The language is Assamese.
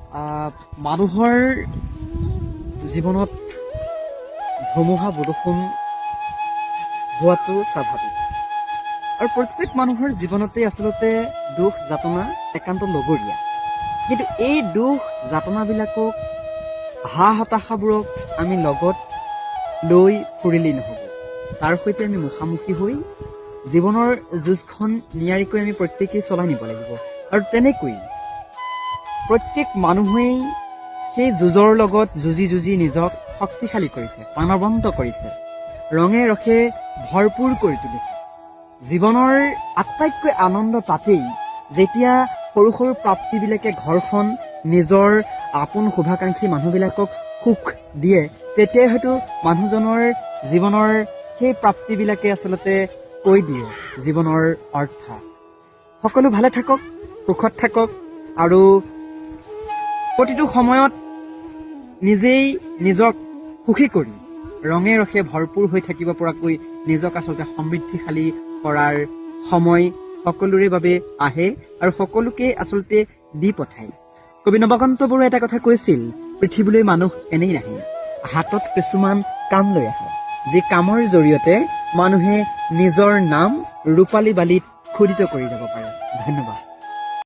মানুহৰ জীৱনত ধুমুহা বৰষুণ হোৱাটো স্বাভাৱিক আৰু প্ৰত্যেক মানুহৰ জীৱনতে আচলতে দুখ যাতনা একান্ত লগৰীয়া। কিন্তু এই দুখ যাতনাবিলাকক হতাশাবোৰক আমি লগত লৈ ফুৰিলেই নহ'ব, তাৰ সৈতে আমি মুখামুখি হৈ জীৱনৰ যুঁজখন নিয়াৰিকৈ আমি প্ৰত্যেকেই চলাই নিব লাগিব। আৰু তেনেকৈ প্ৰত্যেক মানুহেই সেই যুঁজৰ লগত যুঁজি নিজক শক্তিশালী কৰিছে, প্ৰাণৱন্ত কৰিছে, ৰঙে ৰসে ভৰপূৰ কৰি তুলিছে। জীৱনৰ আটাইতকৈ আনন্দ তাতেই যেতিয়া সৰু সৰু প্ৰাপ্তিবিলাকে ঘৰখন নিজৰ আপোন শুভাকাংক্ষী মানুহবিলাকক সুখ দিয়ে, তেতিয়াই হয়তো মানুহজনৰ জীৱনৰ সেই প্ৰাপ্তিবিলাকে আচলতে কৈ দিয়ে জীৱনৰ অৰ্থ। সকলো ভালে থাকক, সুখত থাকক আৰু প্ৰতিটো সময়ত নিজেই নিজক সুখী কৰি ৰঙে ৰসে ভৰপূৰ হৈ থাকিব পৰাকৈ নিজক আচলতে সমৃদ্ধিশালী কৰাৰ সময় সকলোৰে বাবে আহে আৰু সকলোকে আচলতে দি পঠায়। কবি নৱকান্ত বৰুৱাই এটা কথা কৈছিল, পৃথিৱীলৈ মানুহ এনেই নাহে, হাতত কিছুমান কাম লৈ আহে, যি কামৰ জৰিয়তে মানুহে নিজৰ নাম ৰূপালী বালিত খোদিত কৰি যাব পাৰে। ধন্যবাদ।